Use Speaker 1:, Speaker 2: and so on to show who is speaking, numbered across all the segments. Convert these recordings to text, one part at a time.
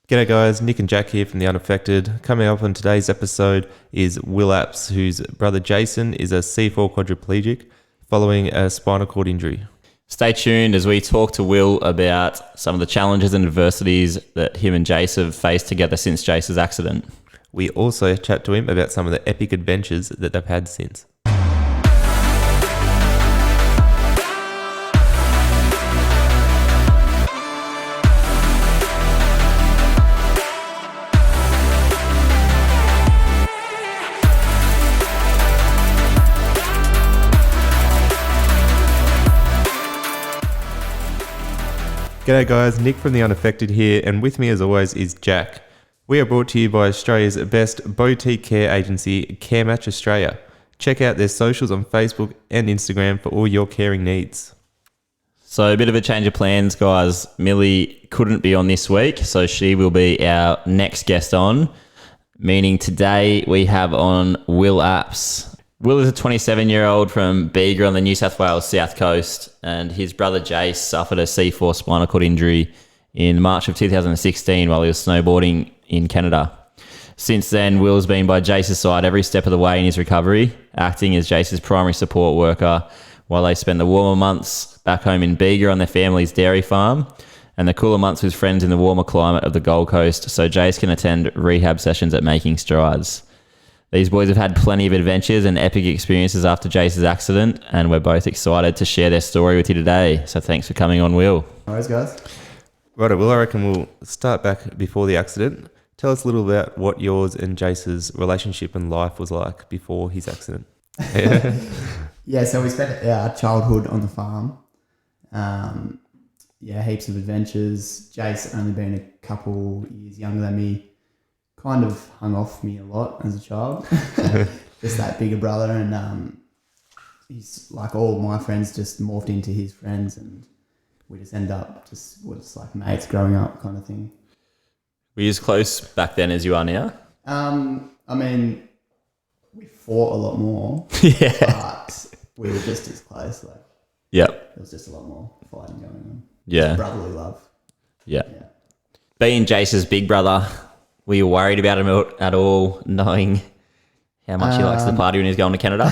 Speaker 1: G'day guys, Nick and Jack here from The Unaffected. Coming up on today's episode is Will Apps, whose brother Jason is a C4 quadriplegic following a spinal cord injury.
Speaker 2: Stay tuned as we talk to Will about some of the challenges and adversities that him and Jace have faced together since Jace's accident.
Speaker 1: We also chat to him about some of the epic adventures that they've had since. G'day guys, Nick from The Unaffected here, and with me as always is Jack. We are brought to you by Australia's best boutique care agency, CareMatch Australia. Check out their socials on Facebook and Instagram for all your caring needs.
Speaker 2: So a bit of a change of plans, guys. Millie couldn't be on this week, so she will be our next guest on, meaning today we have on Will Apps. Will is a 27-year-old from Bega on the New South Wales South Coast, and his brother Jace suffered a C4 spinal cord injury in March of 2016 while he was snowboarding in Canada. Since then, Will's been by Jace's side every step of the way in his recovery, acting as Jace's primary support worker while they spend the warmer months back home in Bega on their family's dairy farm and the cooler months with friends in the warmer climate of the Gold Coast so Jace can attend rehab sessions at Making Strides. These boys have had plenty of adventures and epic experiences after Jace's accident, and we're both excited to share their story with you today. So thanks for coming on, Will.
Speaker 3: No worries, guys.
Speaker 1: Right, Will, I reckon we'll start back before the accident. Tell us a little about what yours and Jace's relationship and life was like before his accident.
Speaker 3: Yeah, so we spent our childhood on the farm. Heaps of adventures. Jace only been a couple years younger than me. Kind of hung off me a lot as a child. Just that bigger brother, and he's like all my friends just morphed into his friends, and we just end up was like mates growing up kind of thing.
Speaker 2: Were you as close back then as you are now?
Speaker 3: I mean, we fought a lot more.
Speaker 2: Yeah.
Speaker 3: But we were just as close. Like,
Speaker 2: Yep.
Speaker 3: there was just a lot more fighting going on.
Speaker 2: Yeah.
Speaker 3: Just brotherly love.
Speaker 2: Yeah. Being Jace's big brother, were you worried about him at all, knowing how much he likes the party when he's going to Canada?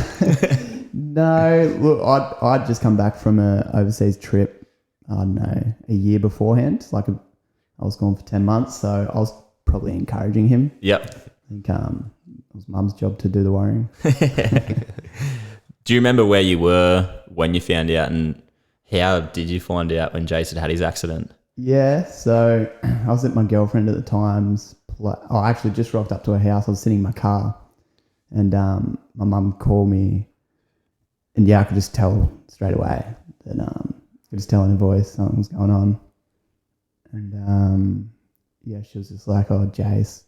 Speaker 3: No, look, I'd just come back from a overseas trip, I don't know, a year beforehand. I was gone for 10 months, so I was probably encouraging him.
Speaker 2: Yep.
Speaker 3: I think it was Mum's job to do the worrying.
Speaker 2: Do you remember where you were when you found out, and how did you find out when Jace had his accident?
Speaker 3: Yeah, so I was at my girlfriend at the time's. I actually just rocked up to her house. I was sitting in my car, and my mum called me, and I could just tell straight away that I could just tell in her voice something was going on, and she was just like, "Oh, Jace,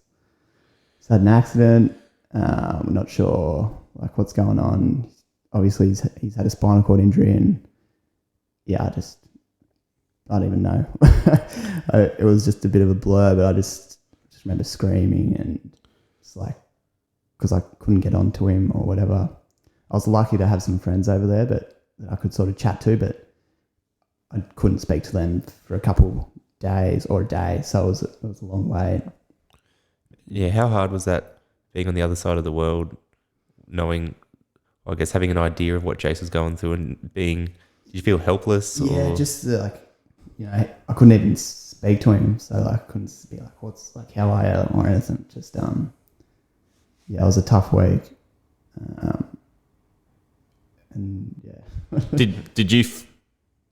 Speaker 3: he's had an accident. We're not sure like what's going on. Obviously, he's had a spinal cord injury, and I don't even know. It was just a bit of a blur, but I just remember screaming, and it's like, because I couldn't get onto him or whatever. I was lucky to have some friends over there that I could sort of chat to, but I couldn't speak to them for a couple days or a day, so it was a long wait.
Speaker 1: Yeah, how hard was that being on the other side of the world, knowing, I guess, having an idea of what Jace was going through and did you feel helpless?
Speaker 3: Yeah, just I couldn't even speak to him, so I couldn't be like, what's like, how are you or anything. Just it was a tough week,
Speaker 2: Did you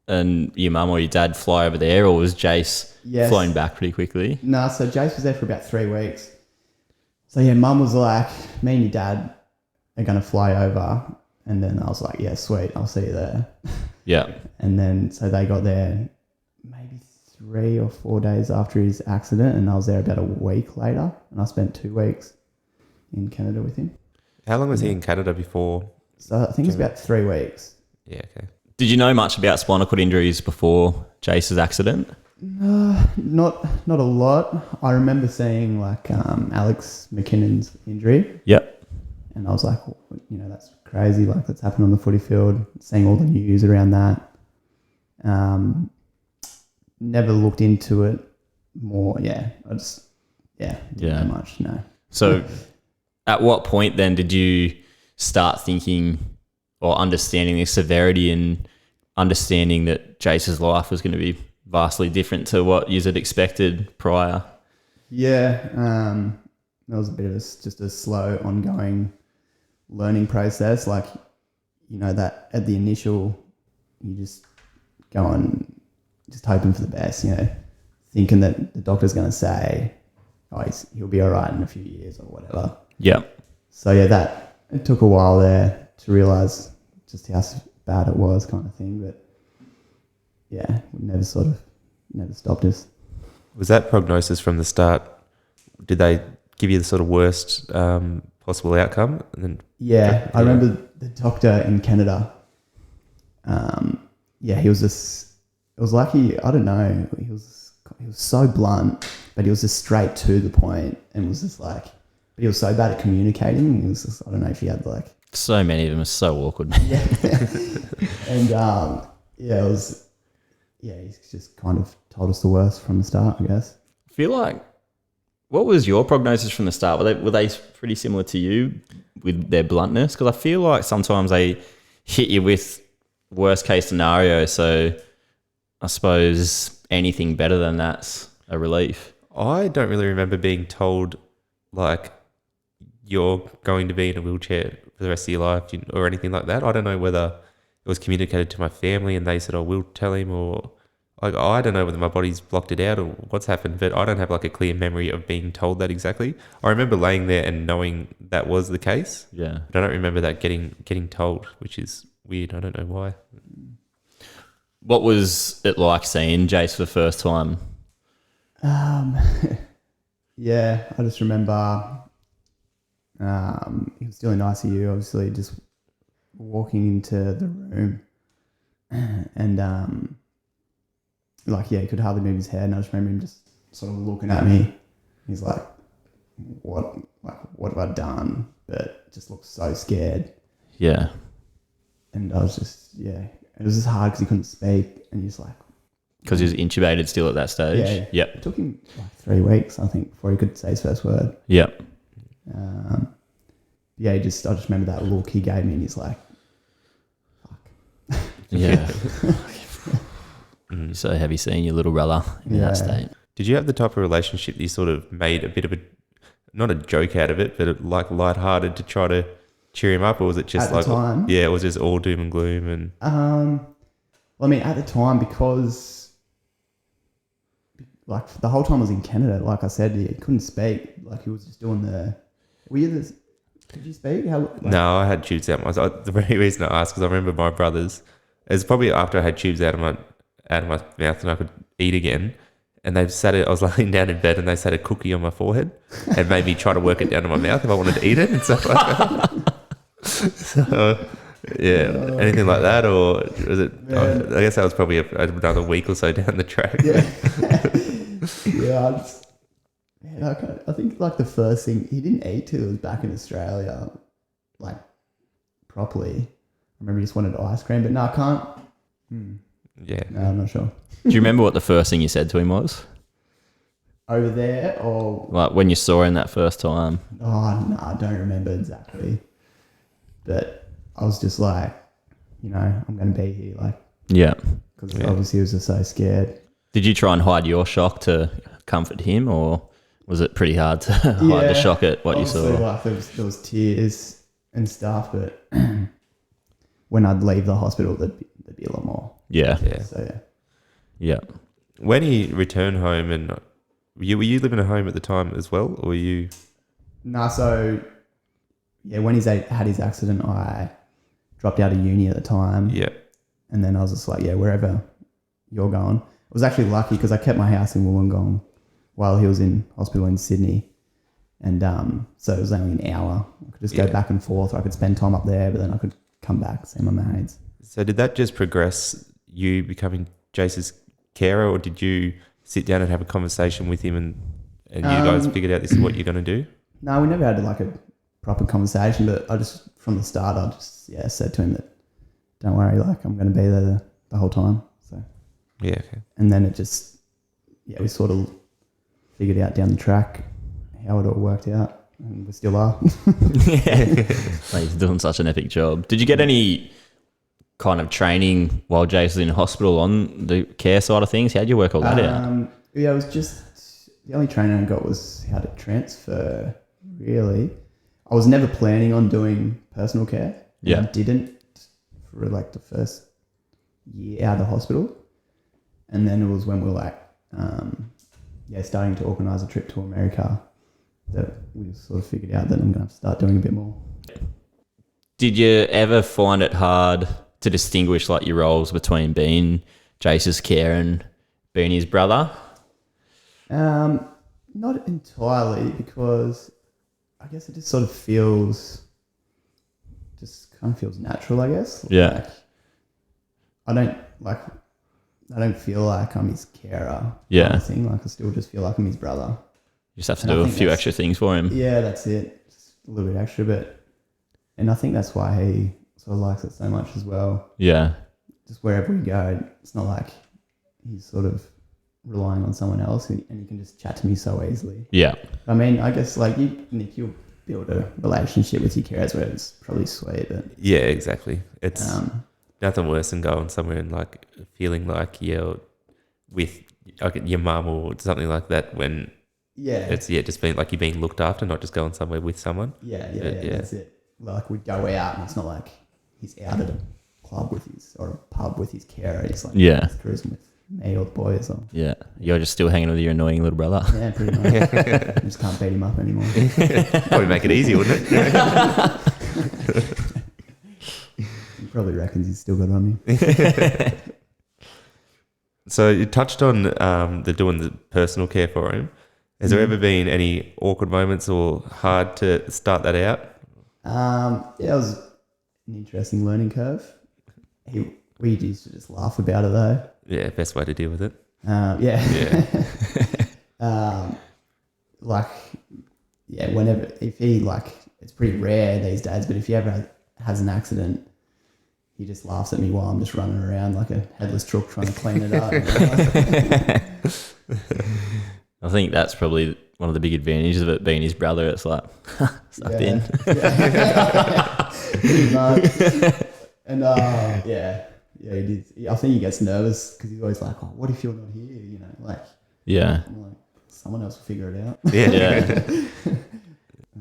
Speaker 2: and your mum or your dad fly over there, or was Jace flown back pretty quickly?
Speaker 3: No, so Jace was there for about 3 weeks. So Mum was like, me and your dad are going to fly over, and then I was like, yeah, sweet, I'll see you there.
Speaker 2: Yeah.
Speaker 3: And then so they got there maybe 3 or 4 days after his accident, and I was there about a week later, and I spent 2 weeks in Canada with him.
Speaker 1: How long was he in Canada before?
Speaker 3: So I think it's about 3 weeks.
Speaker 1: Yeah, okay.
Speaker 2: Did you know much about spinal cord injuries before Jace's accident?
Speaker 3: Not a lot. I remember seeing like Alex McKinnon's injury.
Speaker 2: Yep.
Speaker 3: And I was like, that's crazy. Like, that's happened on the footy field. Seeing all the news around that. Never looked into it more, yeah. I just, yeah,
Speaker 2: Yeah.
Speaker 3: didn't know much, no.
Speaker 2: So at what point then did you start thinking or understanding the severity and understanding that Jace's life was going to be vastly different to what you had expected prior?
Speaker 3: Yeah, that was a bit of just a slow, ongoing learning process. Like, you know, that at the initial, you just go on, just hoping for the best, you know, thinking that the doctor's going to say, oh, he'll be all right in a few years or whatever.
Speaker 2: Yeah.
Speaker 3: So, yeah, it took a while there to realise just how bad it was kind of thing. But, yeah, we never stopped us.
Speaker 1: Was that prognosis from the start? Did they give you the sort of worst possible outcome? And then,
Speaker 3: Yeah, I remember the doctor in Canada. Yeah, he was just. It was like I don't know. He was so blunt, but he was just straight to the point, and was just like. But he was so bad at communicating. He was just. I don't know if he had like.
Speaker 2: So many of them are so awkward.
Speaker 3: Yeah, and yeah, it was. Yeah, he's just kind of told us the worst from the start, I guess.
Speaker 2: I feel like, what was your prognosis from the start? Were they pretty similar to you with their bluntness? Because I feel like sometimes they hit you with worst case scenario. So I suppose anything better than that's a relief.
Speaker 1: I don't really remember being told, like, you're going to be in a wheelchair for the rest of your life or anything like that. I don't know whether it was communicated to my family and they said, oh, we'll tell him, or like, I don't know whether my body's blocked it out or what's happened, but I don't have like a clear memory of being told that exactly. I remember laying there and knowing that was the case.
Speaker 2: Yeah.
Speaker 1: But I don't remember that getting told, which is weird. I don't know why.
Speaker 2: What was it like seeing Jace for the first time?
Speaker 3: Yeah, I just remember he was still in ICU, obviously, just walking into the room and like, yeah, he could hardly move his head, and I just remember him just sort of looking at me. He's like, what have I done? But just looked so scared.
Speaker 2: Yeah.
Speaker 3: And I was just, yeah, it was just hard because he couldn't speak, and he's like,
Speaker 2: Because he was intubated still at that stage?
Speaker 3: Yeah.
Speaker 2: Yep.
Speaker 3: It took him like 3 weeks, I think, before he could say his first word.
Speaker 2: Yep.
Speaker 3: Yeah, I just remember that look he gave me, and he's like, fuck.
Speaker 2: Yeah. So heavy seeing your little brother in that state.
Speaker 1: Did you have the type of relationship that you sort of made a bit of a, not a joke out of it, but like lighthearted to try to cheer him up, or was it just
Speaker 3: At the
Speaker 1: like,
Speaker 3: time?
Speaker 1: yeah, it was just all doom and gloom and...
Speaker 3: Well, I mean, at the time, because like the whole time I was in Canada, like I said, he couldn't speak. Like he was just doing the. Did you speak?
Speaker 1: No, I had tubes out. The very reason I asked, because I remember my brothers. It was probably after I had tubes out of my mouth and I could eat again. And they I was lying down in bed and they sat a cookie on my forehead and made me try to work it down to my mouth if I wanted to eat it and stuff like that. So, yeah, anything like that, or was it?
Speaker 3: Yeah.
Speaker 1: I guess that was probably another week or so down the track.
Speaker 3: Yeah. I think like the first thing he didn't eat till he was back in Australia, like properly. I remember he just wanted ice cream, but no, I can't.
Speaker 1: Yeah.
Speaker 3: No, I'm not sure.
Speaker 2: Do you remember what the first thing you said to him was?
Speaker 3: Over there, or
Speaker 2: Like when you saw him that first time?
Speaker 3: oh no, I don't remember exactly. But I was just like, you know, I'm going to be here, like,
Speaker 2: Yeah.
Speaker 3: because obviously he was just so scared.
Speaker 2: Did you try and hide your shock to comfort him, or was it pretty hard to hide the shock at what you saw?
Speaker 3: Like there was tears and stuff, but when I'd leave the hospital, there'd be a lot more.
Speaker 2: Yeah.
Speaker 1: Yeah.
Speaker 3: So yeah.
Speaker 2: Yeah.
Speaker 1: When he returned home, and were you living at home at the time as well, or were you?
Speaker 3: No, so yeah, when he had his accident, I dropped out of uni at the time.
Speaker 1: Yeah.
Speaker 3: And then I was just like, yeah, wherever you're going. I was actually lucky because I kept my house in Wollongong while he was in hospital in Sydney. And so it was only an hour. I could just go back and forth, or I could spend time up there, but then I could come back, see my mates.
Speaker 1: So did that just progress you becoming Jace's carer, or did you sit down and have a conversation with him and you guys figured out this is what you're going to do?
Speaker 3: No, we never had like a proper conversation, but I just, from the start, I just, said to him that, don't worry, like I'm going to be there the whole time. So,
Speaker 1: Yeah. Okay.
Speaker 3: and then it just, we sort of figured out down the track how it all worked out, and we still are.
Speaker 2: Like, he's doing such an epic job. Did you get any kind of training while Jace was in hospital on the care side of things? How did you work all that out?
Speaker 3: Yeah, it was just the only training I got was how to transfer. Really, I was never planning on doing personal care.
Speaker 2: Yeah,
Speaker 3: I didn't for like the first year out of the hospital, and then it was when we were like, starting to organise a trip to America that we sort of figured out that I'm going to have to start doing a bit more.
Speaker 2: Did you ever find it hard to distinguish like your roles between being Jace's care and being his brother?
Speaker 3: Not entirely, because I guess it just sort of feels natural, I guess.
Speaker 2: Yeah.
Speaker 3: Like, I don't feel like I'm his carer.
Speaker 2: Yeah.
Speaker 3: Kind of thing. Like, I still just feel like I'm his brother.
Speaker 2: You just have to
Speaker 3: And
Speaker 2: do
Speaker 3: I
Speaker 2: a
Speaker 3: think
Speaker 2: few
Speaker 3: that's-
Speaker 2: extra things for him.
Speaker 3: Yeah, that's it. Just a little bit extra, and I think that's why he sort of likes it so much as well.
Speaker 2: Yeah.
Speaker 3: Just wherever we go, it's not like he's sort of relying on someone else, and he can just chat to me so easily.
Speaker 2: Yeah.
Speaker 3: I mean, I guess like you, Nick, you'll build a relationship with your carers where it's probably sweet, but
Speaker 1: Yeah, exactly. It's
Speaker 3: Um,
Speaker 1: nothing worse than going somewhere and like feeling like you're with your mum or something like that when
Speaker 3: yeah,
Speaker 1: it's just being like you're being looked after, not just going somewhere with someone.
Speaker 3: yeah,
Speaker 1: Yeah.
Speaker 3: that's it. Like we'd go out, and it's not like he's out at a club with his or a pub with his carer. He's like
Speaker 2: Yeah.
Speaker 3: he's cruising with me or the boys. Or
Speaker 2: Yeah. You're just still hanging with your annoying little brother.
Speaker 3: yeah, pretty much. I just can't beat him up anymore.
Speaker 1: Probably make it easy, wouldn't it?
Speaker 3: He probably reckons he's still got it on me.
Speaker 1: So you touched on doing the personal care for him. Has there ever been any awkward moments or hard to start that out?
Speaker 3: Yeah, it was an interesting learning curve. We used to just laugh about it though.
Speaker 1: Yeah, best way to deal with it.
Speaker 3: Yeah.
Speaker 1: Yeah.
Speaker 3: Whenever, if he it's pretty rare these days, but if he ever has an accident, he just laughs at me while I'm just running around like a headless chook trying to clean it up.
Speaker 2: I think that's probably one of the big advantages of it being his brother. It's like, sucked in.
Speaker 3: Yeah. Pretty much. And he did. I think he gets nervous because he's always like, "Oh, what if you're not here?" You know, like,
Speaker 2: Yeah.
Speaker 3: I'm like, someone else will figure it out.
Speaker 2: Yeah.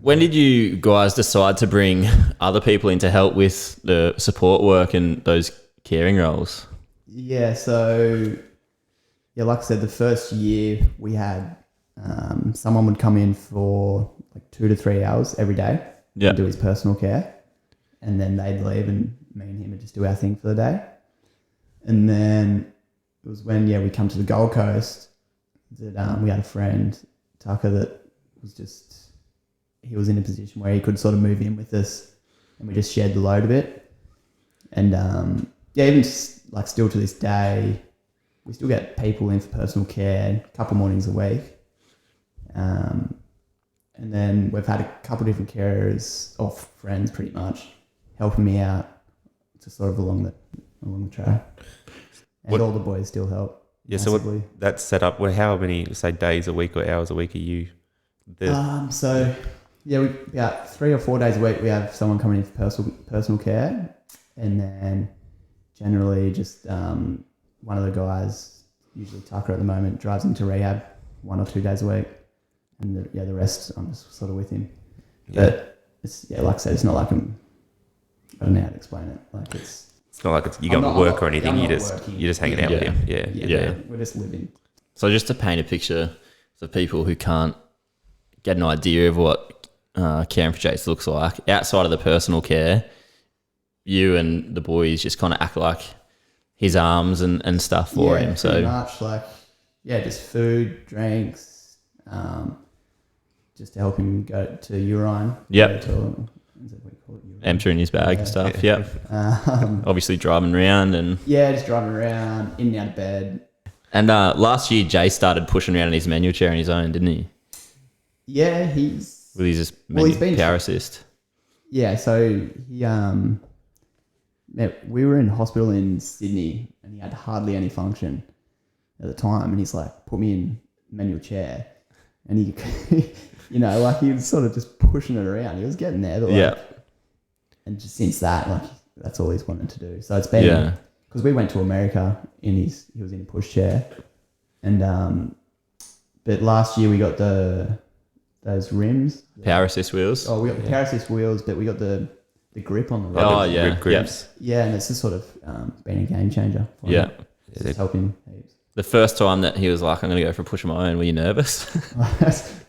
Speaker 2: When did you guys decide to bring other people in to help with the support work and those caring roles?
Speaker 3: Yeah, so like I said, the first year we had someone would come in for like 2 to 3 hours every day and do his personal care, and then they'd leave and me and him would just do our thing for the day. And then it was when we come to the Gold Coast that we had a friend, Tucker, that was he was in a position where he could sort of move in with us, and we just shared the load a bit. And even still to this day, we still get people in for personal care a couple mornings a week. And then we've had a couple different carers or friends pretty much helping me out to sort of along the track. And all the boys still help.
Speaker 1: Yeah,
Speaker 3: massively.
Speaker 1: so that's set up. Well, how many, say, days a week or hours a week are you there?
Speaker 3: We about 3 or 4 days a week we have someone coming in for personal care, and then generally just one of the guys, usually Tucker at the moment, drives him to rehab 1 or 2 days a week, and the rest I'm just sort of with him.
Speaker 1: Yeah.
Speaker 3: But it's like I said, it's not like I don't know how to explain it. Like it's
Speaker 1: It's not like you go to work or anything.
Speaker 3: I'm
Speaker 1: You're
Speaker 3: not
Speaker 1: just
Speaker 3: working.
Speaker 1: you're just hanging out with him. Yeah.
Speaker 2: Yeah.
Speaker 3: We're just living.
Speaker 2: So just to paint a picture for people who can't get an idea of what caring for Jace looks like, outside of the personal care, you and the boys just kind of act like his arms and stuff for him. So
Speaker 3: pretty much just food, drinks, just to help him go to urine.
Speaker 2: Yep.
Speaker 3: Go to, is that what you call it? Urine?
Speaker 2: emptying his bag and stuff. Yep.
Speaker 3: Um,
Speaker 2: Obviously driving around and
Speaker 3: just driving around, in and out of bed.
Speaker 2: And last year, Jay started pushing around in his manual chair on his own, didn't he?
Speaker 3: Yeah, he's...
Speaker 2: With his
Speaker 3: he's been...
Speaker 2: power assist.
Speaker 3: Yeah, so he... we were in hospital in Sydney and he had hardly any function at the time, and he's like, put me in manual chair. and he, you know, like he was sort of just pushing it around. He was getting there, but like, and just since that, like that's all he's wanted to do. So it's been because we went to America he was in a pushchair, and but last year we got those rims,
Speaker 2: Power assist wheels.
Speaker 3: Oh, we got the power assist wheels, but we got the grip on the road.
Speaker 2: Oh, yeah.
Speaker 1: Grip grips.
Speaker 3: Yeah, and it's just sort of been a game changer. For him. It's helping heaps.
Speaker 2: The first time that he was like, I'm going to go for a push of my own, were you nervous?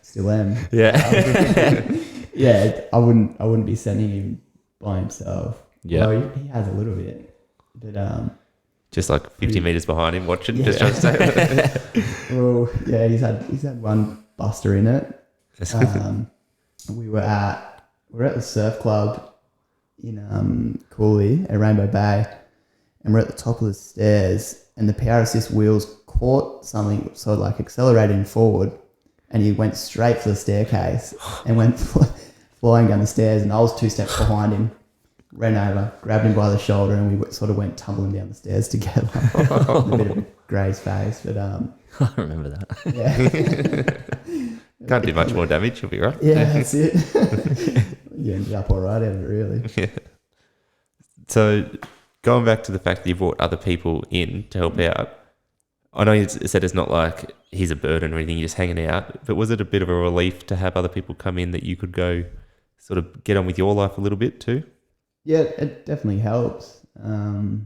Speaker 3: Still am.
Speaker 2: Yeah.
Speaker 3: Yeah, I wouldn't be sending him by himself.
Speaker 2: Yeah.
Speaker 3: Well, he has a little bit, but
Speaker 1: just like 50 meters behind him watching, just trying to say.
Speaker 3: Well, yeah, he's had one buster in it. We were at the surf club in Cooley at Rainbow Bay, and we're at the top of the stairs, and the power assist wheels caught something, so like accelerated him forward, and he went straight for the staircase and went flying down the stairs, and I was 2 steps behind him, ran over, grabbed him by the shoulder, and we sort of went tumbling down the stairs together. A bit of a graze face, but
Speaker 2: I remember that.
Speaker 3: Yeah.
Speaker 1: Can't do much more damage, you'll be right.
Speaker 3: Yeah, that's it. You ended up all right out of it, really.
Speaker 1: Yeah. So going back to the fact that you brought other people in to help out, I know you said it's not like he's a burden or anything, you're just hanging out, but was it a bit of a relief to have other people come in that you could go sort of get on with your life a little bit too?
Speaker 3: Yeah, it definitely helps. I'll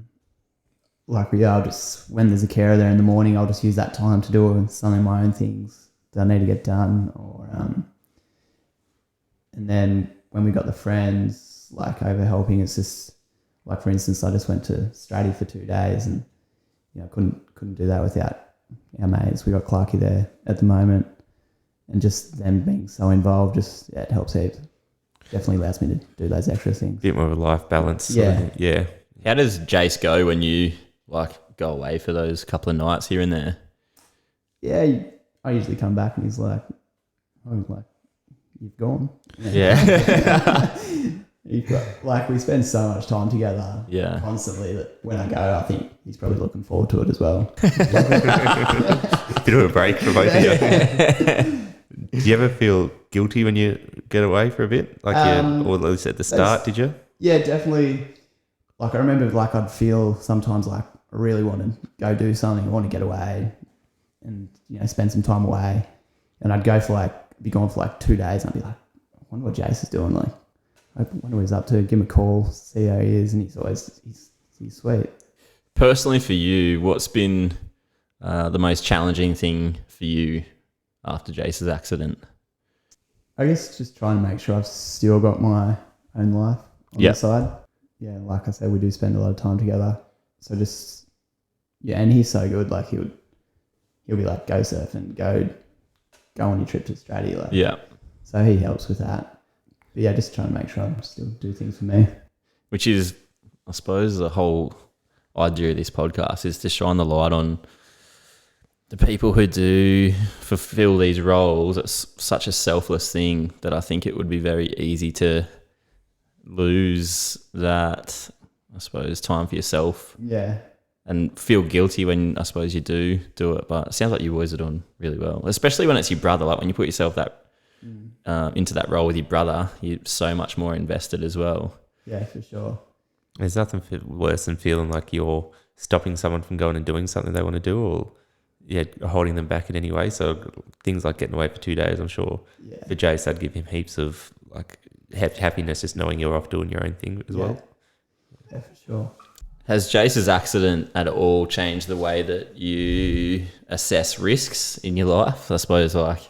Speaker 3: just, when there's a carer there in the morning, I'll just use that time to do some of my own things that I need to get done, or and then when we got the friends like over helping, it's just like, for instance, I just went to Stratty for 2 days, and you know couldn't do that without our mates. We got Clarky there at the moment, and just them being so involved, just it helps heaps. Definitely allows me to do those extra things.
Speaker 1: Bit more of a life balance.
Speaker 3: Yeah.
Speaker 2: How does Jace go when you like go away for those couple of nights here and there?
Speaker 3: Yeah, I usually come back and he's like, you've gone.
Speaker 2: Yeah.
Speaker 3: We spend so much time together constantly that when I go, I think he's probably looking forward to it as well.
Speaker 1: Bit of a break for both of you. Do you ever feel guilty when you get away for a bit? Or at least at the start, did you?
Speaker 3: Yeah, definitely. Like I remember I'd feel sometimes like I really want to go do something. I want to get away and, spend some time away. And I'd be gone for 2 days, and I'd be like, I wonder what Jace is doing. Like, I wonder what he's up to. Give him a call, see how he is. And he's sweet.
Speaker 2: Personally for you, what's been the most challenging thing for you after Jace's accident?
Speaker 3: I guess just trying to make sure I've still got my own life on the side. Yeah, like I said, we do spend a lot of time together. So just, and he's so good. Like he'll be like, go surfing, go on your trip to Stratty. So he helps with that. But yeah, just trying to make sure I still do things for me.
Speaker 2: Which is, I suppose, the whole idea of this podcast is to shine the light on the people who do fulfill these roles. It's such a selfless thing that I think it would be very easy to lose that, I suppose, time for yourself.
Speaker 3: Yeah.
Speaker 2: And feel guilty when, I suppose, you do it. But it sounds like you always are doing really well, especially when it's your brother. Like when you put yourself into that role with your brother, you're so much more invested as well.
Speaker 3: Yeah, for sure.
Speaker 1: There's nothing worse than feeling like you're stopping someone from going and doing something they want to do, or holding them back in any way. So things like getting away for 2 days, I'm sure for Jace, that'd give him heaps of like happiness just knowing you're off doing your own thing as well.
Speaker 3: Yeah, for sure.
Speaker 2: Has Jace's accident at all changed the way that you assess risks in your life? I suppose like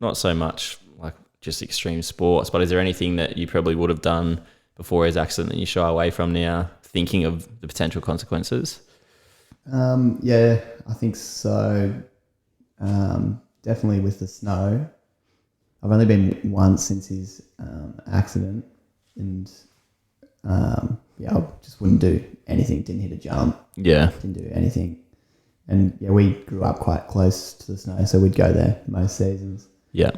Speaker 2: not so much like just extreme sports, but is there anything that you probably would have done before his accident that you shy away from now, thinking of the potential consequences?
Speaker 3: Yeah, I think so. Definitely with the snow. I've only been once since his accident, and I just wouldn't do anything. Didn't hit a jump.
Speaker 2: Yeah.
Speaker 3: Didn't do anything. And we grew up quite close to the snow, so we'd go there most seasons.
Speaker 2: Yeah.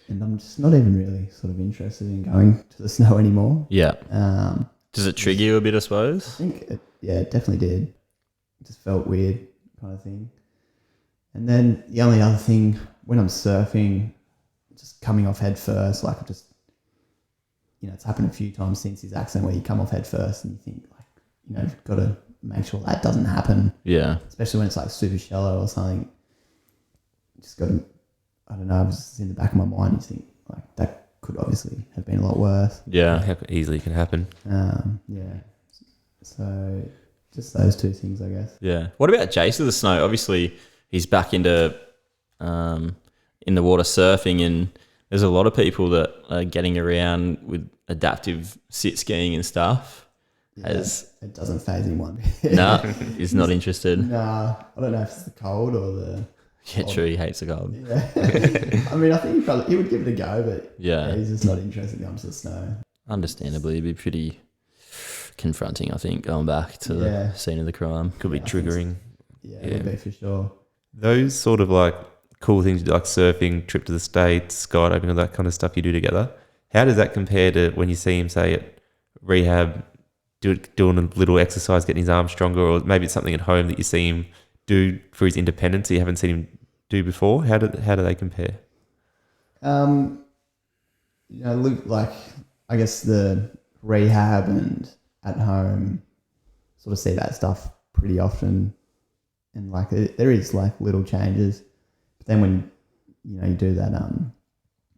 Speaker 3: And I'm just not even really sort of interested in going to the snow anymore.
Speaker 2: Yeah. Does it trigger you a bit, I suppose?
Speaker 3: I think it definitely did. It just felt weird kind of thing. And then the only other thing, when I'm surfing, just coming off head first. Like, it's happened a few times since his accident where you come off head first and you think, like, you've got to make sure that doesn't happen.
Speaker 2: Yeah.
Speaker 3: Especially when it's like super shallow or something. You just got to, I don't know, it was just in the back of my mind. You think, like, that could obviously have been a lot worse.
Speaker 2: Yeah.
Speaker 1: How easily it can happen.
Speaker 3: Yeah. So just those two things, I guess.
Speaker 2: Yeah. What about Jace with the snow? Obviously, he's back into in the water surfing, and there's a lot of people that are getting around with adaptive sit skiing and stuff.
Speaker 3: Yeah, it doesn't faze him one bit.
Speaker 2: No, he's not interested.
Speaker 3: Nah, I don't know if it's the cold or the...
Speaker 2: Yeah, true. He hates the cold.
Speaker 3: Yeah. I mean, I think he would give it a go, but
Speaker 2: Yeah.
Speaker 3: he's just not interested when it comes to the snow.
Speaker 2: Understandably, it'd be pretty confronting, I think, going back to the scene of the crime.
Speaker 1: Could be triggering.
Speaker 3: It would be for sure.
Speaker 1: Those sort of like cool things like surfing, trip to the States, skydiving, all that kind of stuff you do together. How does that compare to when you see him, say, at rehab, doing a little exercise, getting his arms stronger, or maybe it's something at home that you see him do for his independence that you haven't seen him do before? How do they compare?
Speaker 3: Look, like, I guess the rehab and at home sort of see that stuff pretty often, and like there is like little changes, but then when you do that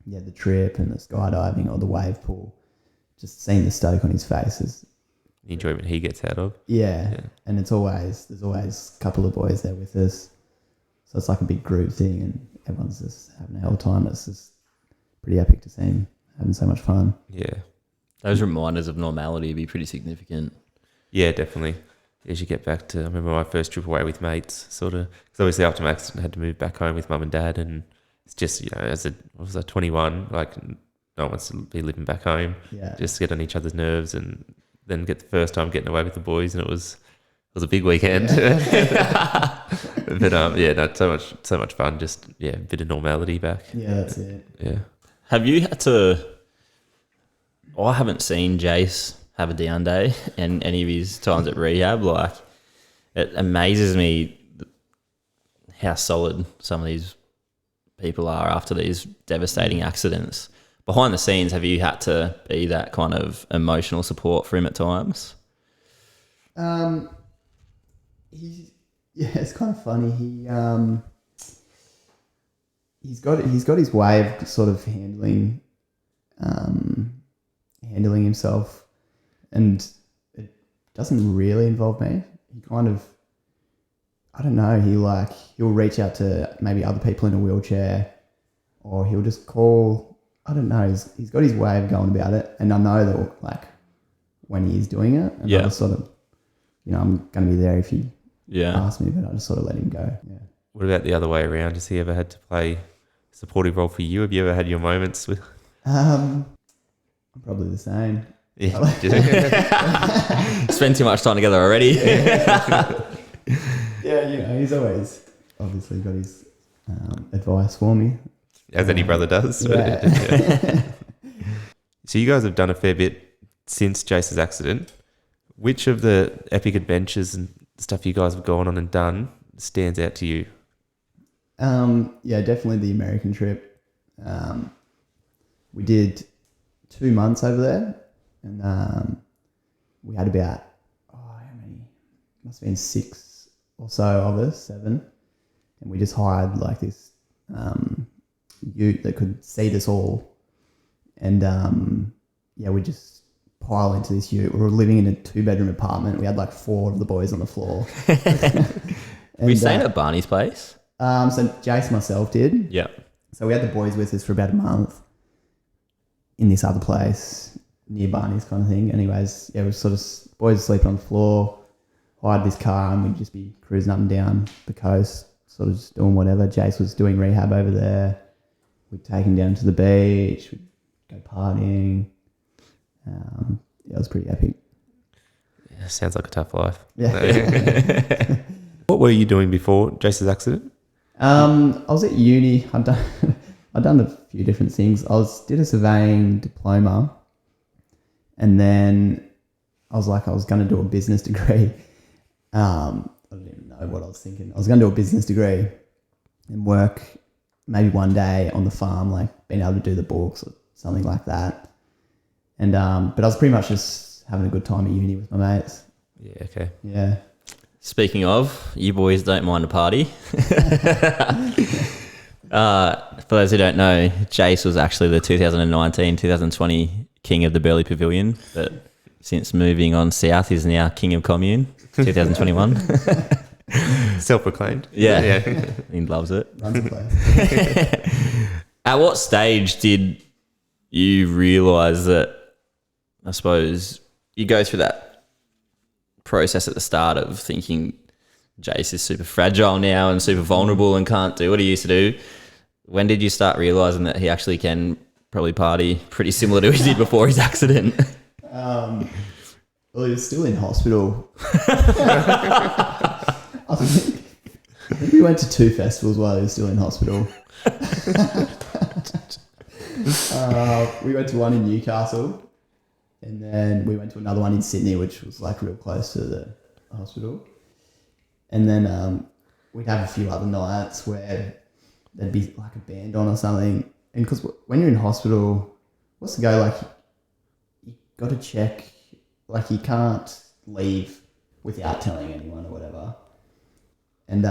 Speaker 3: the trip and the skydiving or the wave pool, just seeing the stoke on his face is
Speaker 1: The enjoyment he gets out of.
Speaker 3: yeah. And there's always a couple of boys there with us, so it's like a big group thing and everyone's just having a hell time. It's just pretty epic to see him having so much fun.
Speaker 1: Yeah.
Speaker 2: Those reminders of normality would be pretty significant.
Speaker 1: Yeah, definitely. As you get back to, I remember my first trip away with mates, sort of, because obviously after my accident I had to move back home with mum and dad, and it's just, as I was 21, like, no one wants to be living back home.
Speaker 3: Yeah.
Speaker 1: Just get on each other's nerves, and then get the first time getting away with the boys, and it was a big weekend.
Speaker 3: Yeah.
Speaker 1: But so much fun. Just a bit of normality back.
Speaker 3: Yeah, that's it.
Speaker 1: Yeah.
Speaker 2: Have you had to... I haven't seen Jace have a down day in any of his times at rehab. Like, it amazes me how solid some of these people are after these devastating accidents. Behind the scenes, have you had to be that kind of emotional support for him at times?
Speaker 3: It's kind of funny. He's got his way of sort of handling himself, and it doesn't really involve me. He kind of, I don't know, he'll reach out to maybe other people in a wheelchair, or he'll just call, I don't know, he's got his way of going about it, and I know that, like, when he is doing it, and I just sort of, I'm going to be there if he asks me, but I just sort of let him go. Yeah.
Speaker 1: What about the other way around? Has he ever had to play a supportive role for you? Have you ever had your moments with...
Speaker 3: I'm probably the same.
Speaker 1: Yeah.
Speaker 2: Spend too much time together already.
Speaker 3: Yeah, he's always obviously got his advice for me.
Speaker 1: As any brother does.
Speaker 3: Yeah.
Speaker 1: So you guys have done a fair bit since Jace's accident. Which of the epic adventures and stuff you guys have gone on and done stands out to you?
Speaker 3: Definitely the American trip. We did 2 months over there, and we had about, how many? Must have been 6 or so of us, 7, and we just hired like this ute that could seat us all, and we just pile into this ute. We were living in a 2-bedroom apartment. We had like 4 of the boys on the floor.
Speaker 2: Were you staying at Barney's place?
Speaker 3: So Jace and myself did.
Speaker 2: Yeah.
Speaker 3: So we had the boys with us for about a month in this other place near Barney's kind of thing. Anyways, it was sort of boys sleeping on the floor, hired this car, and we'd just be cruising up and down the coast, sort of just doing whatever. Jace was doing rehab over there. We'd take him down to the beach. We'd go partying. It was pretty epic.
Speaker 1: Yeah, sounds like a tough life.
Speaker 3: Yeah.
Speaker 1: What were you doing before Jace's accident?
Speaker 3: I was at uni. I'd done a few different things. Did a surveying diploma, and then I was going to do a business degree. I don't even know what I was thinking. I was going to do a business degree and work maybe one day on the farm, like been able to do the books or something like that. And but I was pretty much just having a good time at uni with my mates.
Speaker 1: Yeah, okay.
Speaker 3: Yeah.
Speaker 2: Speaking of, you boys don't mind a party. For those who don't know, Jace was actually the 2019-2020 King of the Burleigh Pavilion, but since moving on south, he's now King of Commune 2021.
Speaker 1: Self-proclaimed.
Speaker 2: Yeah. He loves it.
Speaker 3: Runs the place.
Speaker 2: At what stage did you realise that, I suppose, you go through that process at the start of thinking Jace is super fragile now and super vulnerable and can't do what he used to do? When did you start realising that he actually can probably party pretty similar to what he did before his accident?
Speaker 3: Well, he was still in hospital. I think we went to 2 festivals while he was still in hospital. We went to one in Newcastle, and then we went to another one in Sydney, which was like real close to the hospital. And then we'd have a few other nights where there'd be like a band on or something. And because when you're in hospital, what's the go, like, you got to check, like, you can't leave without telling anyone or whatever. And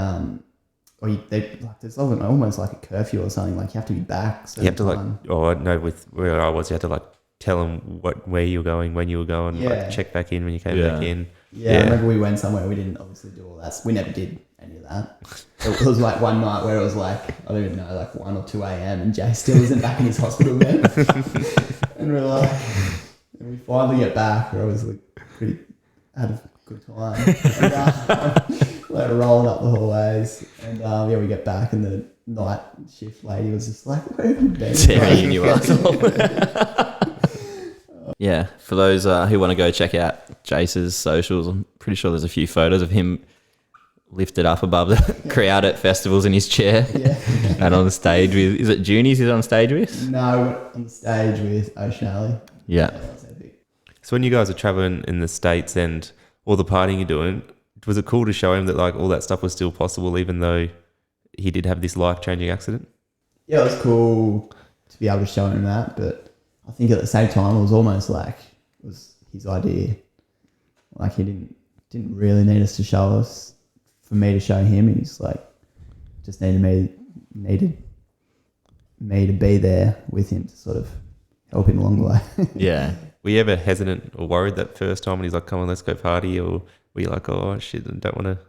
Speaker 3: there's almost like a curfew or something, like you have to be back.
Speaker 1: You have to with where I was, you had to like tell them where you were going, when you were going, like check back in when you came back in.
Speaker 3: Yeah, I remember we went somewhere, we didn't obviously do all that. We never did any of that. It was like one night where it was like, I don't even know, like 1 or 2 a.m. and Jay still isn't back in his hospital bed. And we're like, and we finally get back, we're obviously had a good time. And, like rolling up the hallways, and we get back, and the night shift lady was just like, "Where have you been?"
Speaker 2: Tearing you asshole. Yeah, for those who want to go check out Jace's socials, I'm pretty sure there's a few photos of him lifted up above the crowd at festivals in his chair, and on the stage with, is it Junies he's on stage with?
Speaker 3: No, on the stage with Ocean Alley.
Speaker 2: Yeah.
Speaker 3: That's epic.
Speaker 1: So when you guys are traveling in the States and all the partying you're doing, was it cool to show him that like all that stuff was still possible even though he did have this life-changing accident?
Speaker 3: Yeah, it was cool to be able to show him that, but I think at the same time it was almost like it was his idea. Like he didn't really need us to show us, for me to show him. He's like just needed me to be there with him to sort of help him along the way.
Speaker 2: Yeah.
Speaker 1: Were you ever hesitant or worried that first time when he's like, come on, let's go party? Or were you like, oh shit, I don't want to,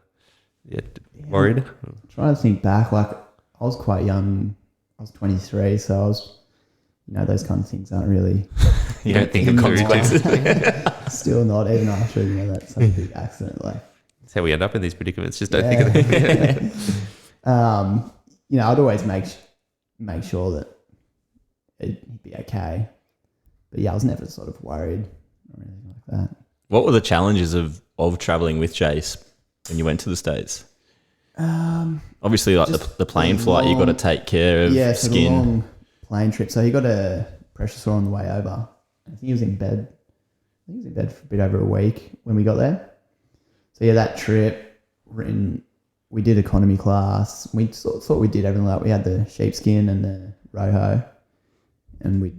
Speaker 1: worried?
Speaker 3: I'm trying to think back, like I was quite young. I was 23, so I was, those kind of things aren't really...
Speaker 1: You don't think of consequences.
Speaker 3: Still not, even after, that's such a big accident. Like,
Speaker 1: that's how we end up in these predicaments, just don't think of it.
Speaker 3: I'd always make sure that he'd be okay. But yeah, I was never sort of worried or anything like that.
Speaker 2: What were the challenges of traveling with Jace when you went to the States? Obviously, like the plane flight, you got to take care of skin.
Speaker 3: The long plane trip. So he got a pressure sore on the way over. I think he was in bed. For a bit over a week when we got there. So yeah, that trip, we did economy class. We thought we did everything like we had the sheepskin and the roho, and we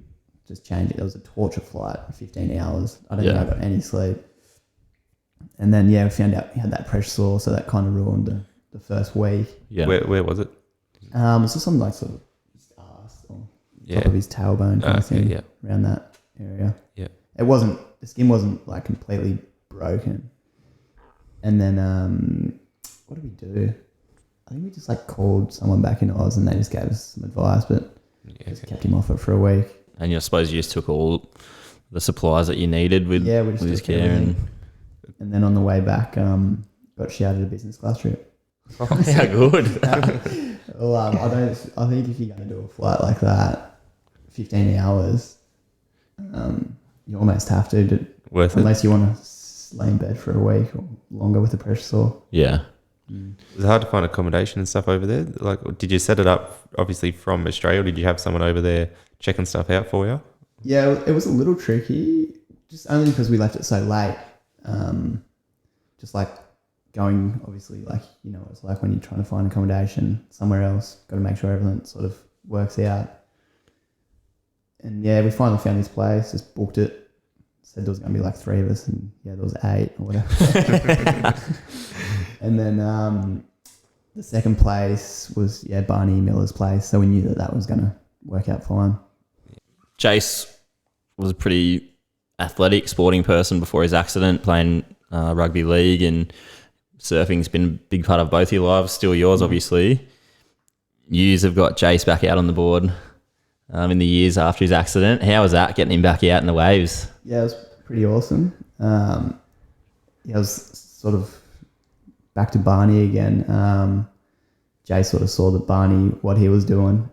Speaker 3: just changed it. It was a torture flight, 15 hours. I don't think I got any sleep. And then, we found out he had that pressure sore, so that kind of ruined the first week.
Speaker 1: Yeah. Where was it?
Speaker 3: It's just something like sort of his ass or top of his tailbone kind of thing, around that area. Yeah. The skin wasn't like completely broken. And then, what did we do? I think we just like called someone back in Oz and they just gave us some advice, but just kept him off it for a week.
Speaker 2: And I suppose you just took all the supplies that you needed with his care.
Speaker 3: And then on the way back, got shouted a business class trip.
Speaker 2: Oh, how good.
Speaker 3: Well, I think if you're going to do a flight like that, 15 hours, you almost have to.
Speaker 1: Worth it.
Speaker 3: Unless you want to lay in bed for a week or longer with a pressure sore.
Speaker 2: Yeah.
Speaker 1: Was it hard to find accommodation and stuff over there? Like, did you set it up obviously from Australia, or did you have someone over there checking stuff out for you?
Speaker 3: Yeah, it was a little tricky, just only because we left it so late. Just like going, obviously, like, what it's like when you're trying to find accommodation somewhere else. Got to make sure everything sort of works out. And yeah, we finally found this place, just booked it. Said there was going to be like 3 of us, and yeah, there was 8 or whatever. And then the second place was, Barney Miller's place. So we knew that was going to work out fine.
Speaker 2: Jace was a pretty athletic sporting person before his accident, playing rugby league, and surfing's been a big part of both your lives, still yours, obviously. Yous have got Jace back out on the board in the years after his accident. How was that, getting him back out in the waves?
Speaker 3: Yeah, it was pretty awesome. I was sort of back to Barney again. Jace sort of saw that Barney, what he was doing,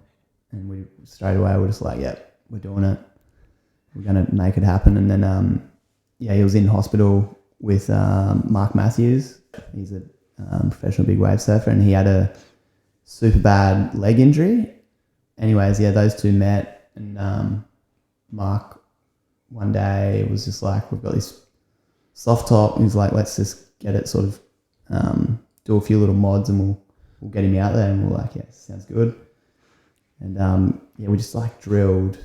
Speaker 3: and we straight away were just like, we're doing it. We're going to make it happen. And then, he was in hospital with Mark Matthews. He's a professional big wave surfer, and he had a super bad leg injury. Anyways, those two met, and Mark one day was just like, we've got this soft top. And he's like, let's just get it sort of, do a few little mods, and we'll get him out there. And we're like, sounds good. And we just like drilled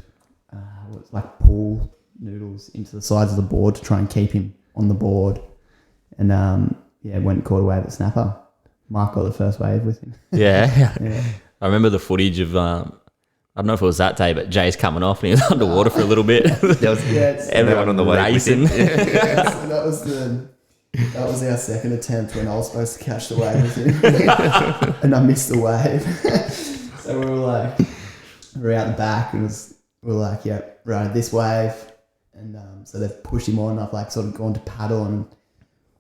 Speaker 3: like pool noodles into the sides of the board to try and keep him on the board. And went and caught a wave at snapper. Mark got the first wave with him.
Speaker 2: Yeah. I remember the footage of I don't know if it was that day, but Jay's coming off and he was underwater for a little bit.
Speaker 1: There was everyone on the way
Speaker 2: racing.
Speaker 3: So that was our second attempt when I was supposed to catch the wave with him. And I missed the wave. So we were out the back, and we were like, right, this wave. And so they've pushed him on. I've like sort of gone to paddle, and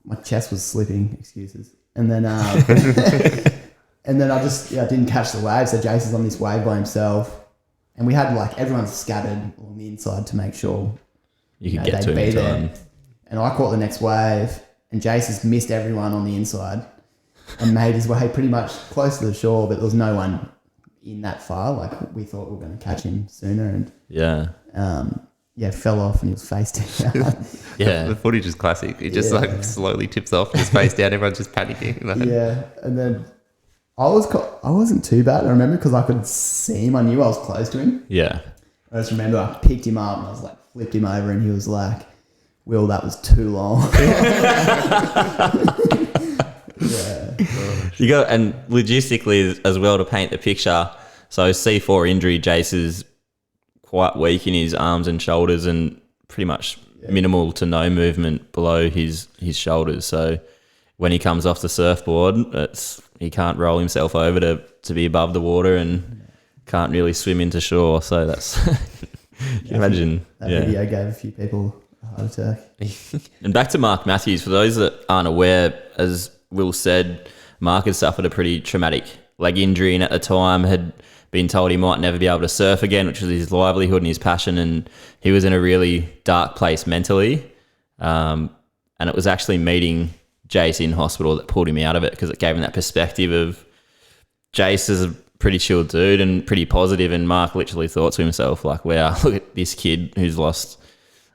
Speaker 3: my chest was slipping, excuses. And then and then I just didn't catch the wave. So Jason's on this wave by himself. And we had like everyone scattered on the inside to make sure
Speaker 2: you could get to him in time.
Speaker 3: And I caught the next wave, and Jason's missed everyone on the inside and made his way pretty much close to the shore, but there was no one in that far. Like we thought we were going to catch him sooner, and fell off and he was face down.
Speaker 1: The footage is classic. It just slowly tips off and he's face down. Everyone's just panicking.
Speaker 3: And then I wasn't too bad. I remember because I could see him. I knew I was close to him.
Speaker 2: Yeah.
Speaker 3: I just remember I picked him up and I was like flipped him over, and he was like, "Will, that was too long."
Speaker 2: You got, and logistically as well, to paint the picture. So C4 injury, Jace is quite weak in his arms and shoulders, and pretty much minimal to no movement below his shoulders. So when he comes off the surfboard, he can't roll himself over to be above the water, and can't really swim into shore. So that's imagine
Speaker 3: that video gave a few people a heart attack.
Speaker 2: And back to Mark Matthews, for those that aren't aware, as Will said, Mark had suffered a pretty traumatic leg injury, and at the time had been told he might never be able to surf again, which was his livelihood and his passion, and he was in a really dark place mentally. And it was actually meeting Jace in hospital that pulled him out of it, because it gave him that perspective of Jace is a pretty chill dude and pretty positive, and Mark literally thought to himself, like, wow, look at this kid who's lost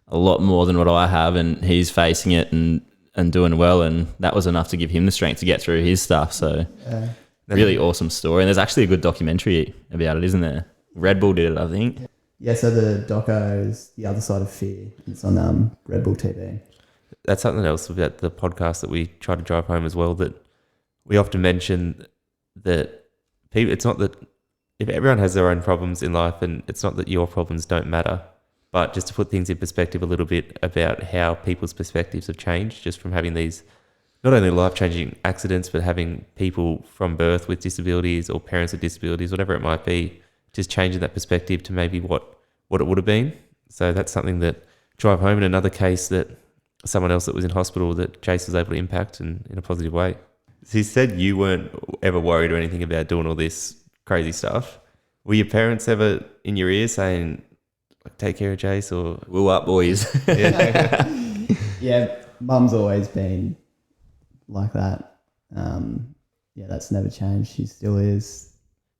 Speaker 2: a lot more than what I have, and he's facing it and doing well, and that was enough to give him the strength to get through his stuff. So really awesome story, and there's actually a good documentary about it, isn't there? Red Bull did it, I think.
Speaker 3: Yeah, so the doco is The Other Side of Fear. It's on Red Bull TV.
Speaker 1: That's something else about the podcast that we try to drive home as well, that we often mention that people, it's not that if everyone has their own problems in life, and it's not that your problems don't matter, but just to put things in perspective a little bit about how people's perspectives have changed just from having these not only life-changing accidents, but having people from birth with disabilities or parents with disabilities, whatever it might be, just changing that perspective to maybe what it would have been. So that's something that drive home. In another case, that someone else that was in hospital that Jace was able to impact in a positive way. So you said you weren't ever worried or anything about doing all this crazy stuff. Were your parents ever in your ear saying, like, take care of Jace, or
Speaker 2: Will up, boys?
Speaker 3: Yeah, Mum's always been like that. That's never changed. She still is,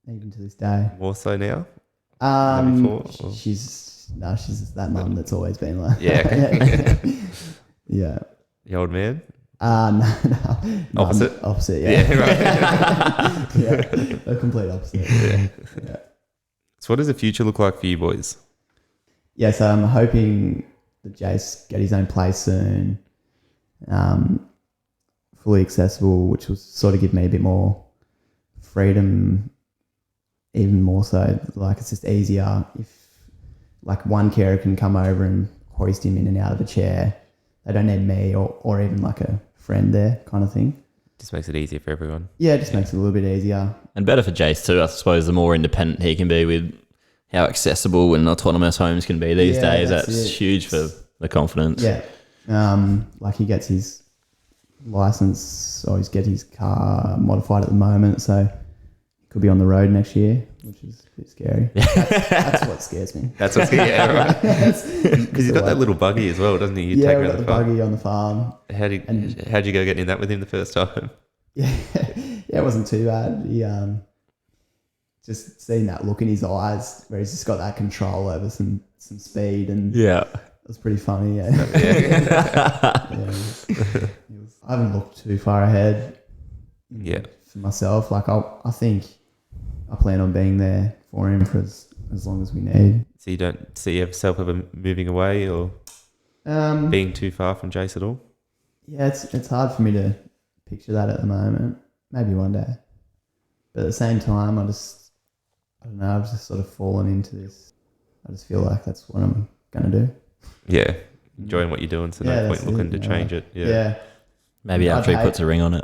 Speaker 3: even to this day.
Speaker 1: More so now? Than before, or?
Speaker 3: She's that mum that's always been like
Speaker 1: that.
Speaker 3: Yeah.
Speaker 1: The old man?
Speaker 3: No.
Speaker 1: Opposite?
Speaker 3: Opposite, yeah.
Speaker 1: Right.
Speaker 3: Yeah, a complete opposite. Yeah.
Speaker 1: So what does the future look like for you boys?
Speaker 3: yeah, so I'm hoping that Jace get his own place soon, fully accessible, which will sort of give me a bit more freedom, even more so. Like it's just easier if like one carer can come over and hoist him in and out of a chair. They don't need me or even like a friend there kind of thing.
Speaker 1: Just makes it easier for everyone.
Speaker 3: Yeah, it just makes it a little bit easier.
Speaker 2: And better for Jace too, I suppose, the more independent he can be with how accessible and autonomous homes can be these days. That's huge for the confidence.
Speaker 3: Yeah. Like he gets his license or he's get his car modified at the moment, so he could be on the road next year, which is a bit scary. That's what scares me.
Speaker 1: That's what's yeah, right. Because he's got that little buggy as well, doesn't he? You take
Speaker 3: we
Speaker 1: around
Speaker 3: got the buggy on the farm.
Speaker 1: How'd you go getting in that with him the first time?
Speaker 3: Yeah, it wasn't too bad. He just seeing that look in his eyes where he's just got that control over some speed, and
Speaker 2: Yeah.
Speaker 3: it was pretty funny. Yeah. I haven't looked too far ahead.
Speaker 1: Yeah.
Speaker 3: For myself, like I think I plan on being there for him for as long as we need.
Speaker 1: So you don't see yourself ever moving away or being too far from Jace at all?
Speaker 3: Yeah, it's hard for me to picture that at the moment. Maybe one day, but at the same time, I don't know. I've just sort of fallen into this. I just feel like that's what I'm gonna do.
Speaker 1: Yeah, enjoying what you're doing, so no point looking to change it. Yeah.
Speaker 2: Maybe after he puts a ring on it.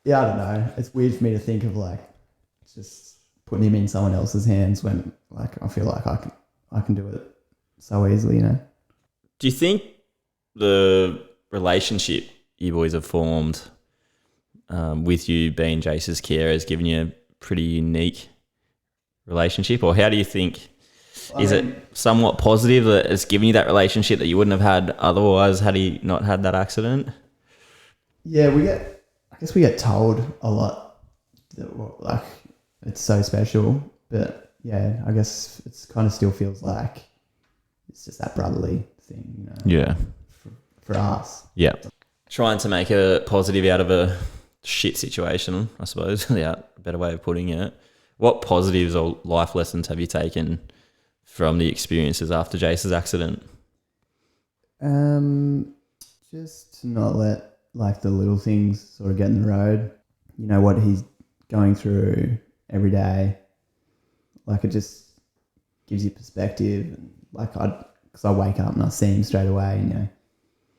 Speaker 3: Yeah, I don't know. It's weird for me to think of like just putting him in someone else's hands when like I feel like I can do it so easily, you know.
Speaker 2: Do you think the relationship you boys have formed with you being Jace's care has given you a pretty unique relationship, or how do you think? Is it somewhat positive that it's given you that relationship that you wouldn't have had otherwise had he not had that accident?
Speaker 3: Yeah, I guess we get told a lot that like it's so special, but yeah, I guess it's kind of still feels like it's just that brotherly thing, you know.
Speaker 2: Yeah.
Speaker 3: For us.
Speaker 2: Yeah. Trying to make a positive out of a shit situation, I suppose, without a better way of putting it. What positives or life lessons have you taken from the experiences after Jace's accident?
Speaker 3: Just to not let like the little things sort of get in the road. You know what he's going through every day. Like it just gives you perspective. And like because I wake up and I see him straight away, and you know,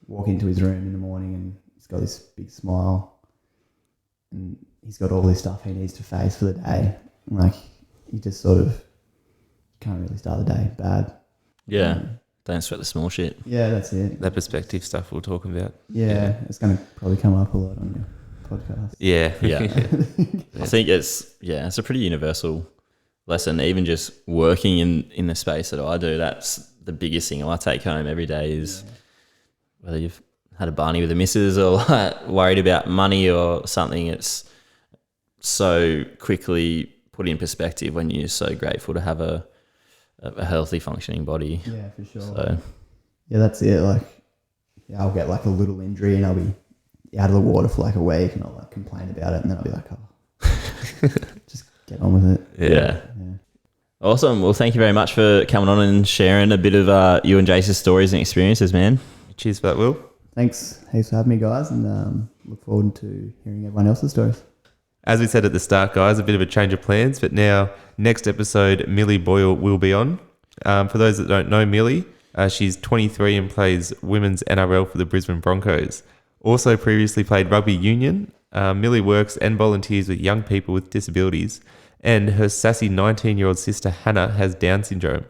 Speaker 3: walk into his room in the morning and he's got this big smile and he's got all this stuff he needs to face for the day. Like you just sort of can't really start the day bad.
Speaker 2: Yeah. Don't sweat the small shit.
Speaker 3: Yeah, that's it.
Speaker 1: That perspective stuff we're talking about.
Speaker 3: Yeah, it's going to probably come up a lot on your podcast.
Speaker 1: Yeah.
Speaker 2: I think it's a pretty universal lesson. Even just working in the space that I do, that's the biggest thing I take home every day is whether you've had a Barney with the missus or like worried about money or something. It's so quickly put in perspective when you're so grateful to have a healthy functioning body.
Speaker 3: Yeah, for sure.
Speaker 2: So
Speaker 3: yeah, that's it. Like, yeah, I'll get like a little injury and I'll be out of the water for like a week and I'll like complain about it and then I'll be like, oh, just get on with it.
Speaker 2: Yeah. Awesome. Well, thank you very much for coming on and sharing a bit of you and Jace's stories and experiences, man.
Speaker 1: Cheers for that, Will.
Speaker 3: Thanks for having me, guys, and look forward to hearing everyone else's stories.
Speaker 1: As we said at the start, guys, a bit of a change of plans, but now next episode, Millie Boyle will be on. For those that don't know Millie, she's 23 and plays women's NRL for the Brisbane Broncos. Also previously played rugby union. Millie works and volunteers with young people with disabilities, and her sassy 19-year-old sister Hannah has Down syndrome.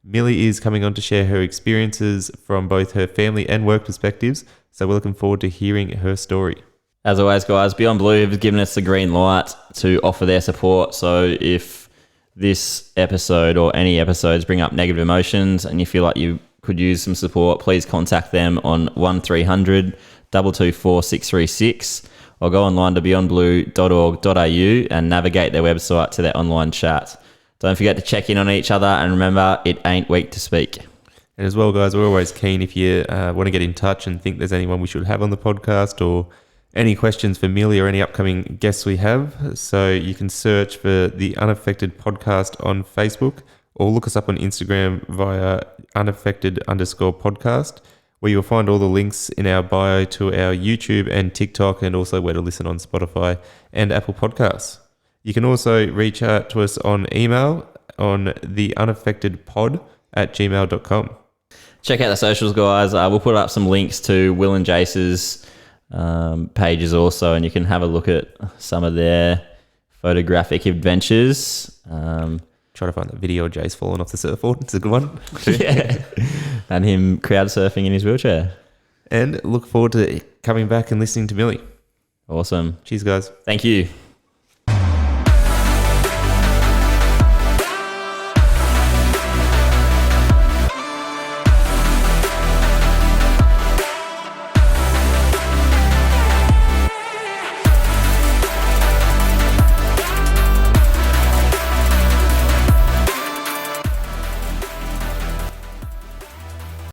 Speaker 1: Millie is coming on to share her experiences from both her family and work perspectives, so we're looking forward to hearing her story.
Speaker 2: As always, guys, Beyond Blue have given us the green light to offer their support. So if this episode or any episodes bring up negative emotions and you feel like you could use some support, please contact them on 1300 224 636 or go online to beyondblue.org.au and navigate their website to their online chat. Don't forget to check in on each other and remember, it ain't weak to speak.
Speaker 1: And as well, guys, we're always keen if you want to get in touch and think there's anyone we should have on the podcast or any questions for Millie or any upcoming guests we have. So you can search for the Unaffected Podcast on Facebook or look us up on Instagram via unaffected_podcast, where you'll find all the links in our bio to our YouTube and TikTok, and also where to listen on Spotify and Apple Podcasts. You can also reach out to us on email on theunaffectedpod@gmail.com.
Speaker 2: Check out the socials, guys. We'll put up some links to Will and Jace's pages also, and you can have a look at some of their photographic adventures.
Speaker 1: Try to find that video of Jace falling off the surfboard. It's a good one.
Speaker 2: Yeah. And him crowd surfing in his wheelchair.
Speaker 1: And look forward to coming back and listening to Millie.
Speaker 2: Awesome.
Speaker 1: Cheers, guys.
Speaker 2: Thank you.